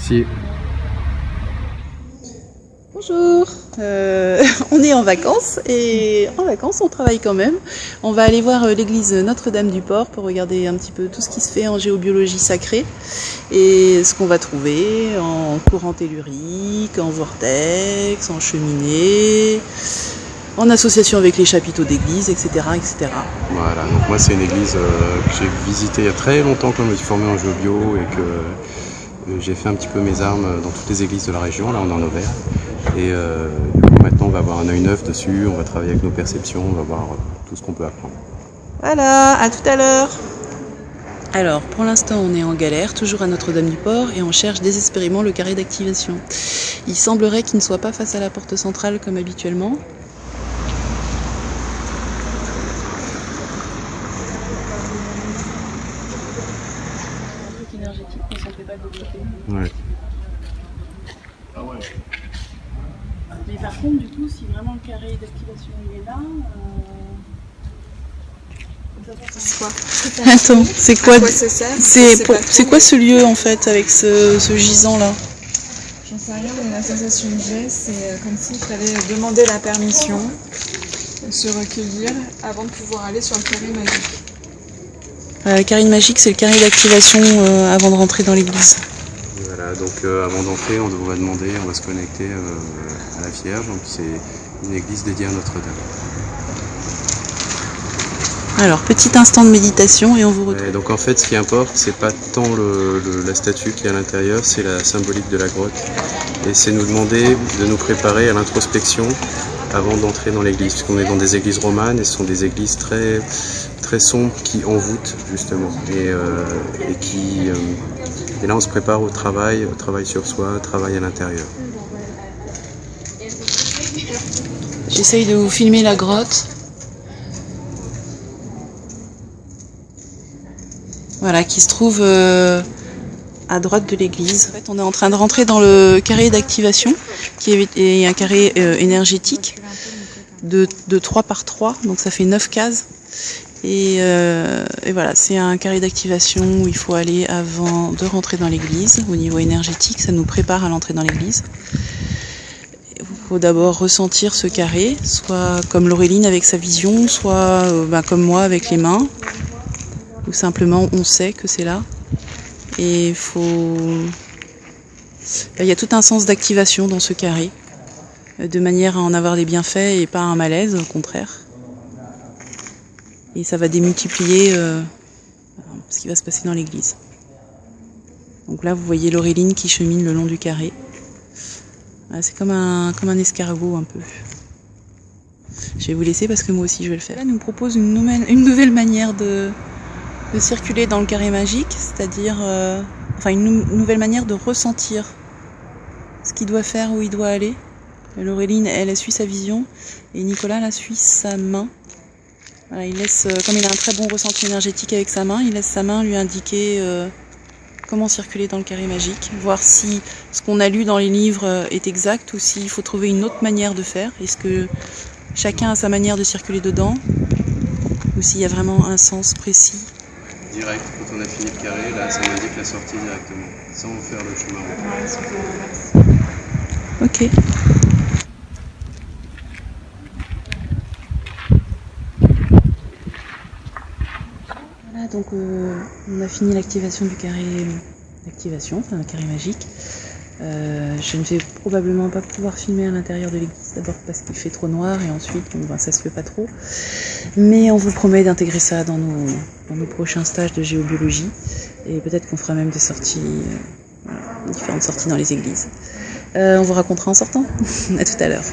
Merci. Bonjour, on est en vacances et en vacances on travaille quand même. On va aller voir l'église Notre-Dame-du-Port pour regarder un petit peu tout ce qui se fait en géobiologie sacrée et ce qu'on va trouver en courant tellurique, en vortex, en cheminée, en association avec les chapiteaux d'église, etc., etc. Voilà, donc moi c'est une église que j'ai visitée il y a très longtemps quand je me suis formé en géobio et que j'ai fait un petit peu mes armes dans toutes les églises de la région. Là on est en Auvergne. Et du coup maintenant on va avoir un œil neuf dessus, on va travailler avec nos perceptions, on va voir tout ce qu'on peut apprendre. Voilà, à tout à l'heure. Alors pour l'instant on est en galère, toujours à Notre-Dame-du-Port et on cherche désespérément le carré d'activation. Il semblerait qu'il ne soit pas face à la porte centrale comme habituellement. Énergétique, mais ça ne fait pas de Ouais. Mais par contre, du coup, si vraiment le carré d'activation il est là, Attends, c'est quoi c'est quoi ce lieu en fait avec ce gisant là? J'en sais rien, mais la sensation que j'ai, c'est comme si je t'avais demandé la permission de se recueillir avant de pouvoir aller sur le carré magique. Le carré magique, c'est le carré d'activation avant de rentrer dans l'église. Voilà, donc avant d'entrer, on va demander, on va se connecter à la Vierge, donc c'est une église dédiée à Notre-Dame. Alors, petit instant de méditation et on vous retrouve. Et donc en fait, ce qui importe, c'est pas tant la statue qui est à l'intérieur, c'est la symbolique de la grotte. Et c'est nous demander de nous préparer à l'introspection avant d'entrer dans l'église, puisqu'on est dans des églises romanes et ce sont des églises très, très sombres qui envoûtent justement. Et là, on se prépare au travail sur soi, au travail à l'intérieur. J'essaye de vous filmer la grotte. Voilà, qui se trouve à droite de l'église. En fait, on est en train de rentrer dans le carré d'activation, qui est un carré énergétique de 3 par 3, donc ça fait 9 cases. Et voilà, c'est un carré d'activation où il faut aller avant de rentrer dans l'église. Au niveau énergétique, ça nous prépare à l'entrée dans l'église. Il faut d'abord ressentir ce carré, soit comme Laureline avec sa vision, soit comme moi avec les mains. Ou simplement on sait que c'est là. Et il y a tout un sens d'activation dans ce carré, de manière à en avoir des bienfaits et pas un malaise, au contraire. Et ça va démultiplier ce qui va se passer dans l'église. Donc là, vous voyez Laureline qui chemine le long du carré. C'est comme un escargot un peu. Je vais vous laisser parce que moi aussi je vais le faire. Là, nous propose une nouvelle manière de circuler dans le carré magique, c'est-à-dire une nouvelle manière de ressentir ce qu'il doit faire, où il doit aller. Laureline, elle suit sa vision et Nicolas, là, suit sa main. Voilà, il laisse, comme il a un très bon ressenti énergétique avec sa main, il laisse sa main lui indiquer comment circuler dans le carré magique, voir si ce qu'on a lu dans les livres est exact ou s'il faut trouver une autre manière de faire. Est-ce que chacun a sa manière de circuler dedans ou s'il y a vraiment un sens précis. Direct, quand on a fini le carré, là ça m'indique la sortie directement, sans faire le chemin. Ok. Voilà, donc on a fini l'activation du carré d'activation, enfin un carré magique. Je ne vais probablement pas pouvoir filmer à l'intérieur de l'église, d'abord parce qu'il fait trop noir et ensuite ça se fait pas trop. Mais on vous promet d'intégrer ça dans nos prochains stages de géobiologie et peut-être qu'on fera même des sorties, différentes sorties dans les églises. On vous racontera en sortant. À tout à l'heure.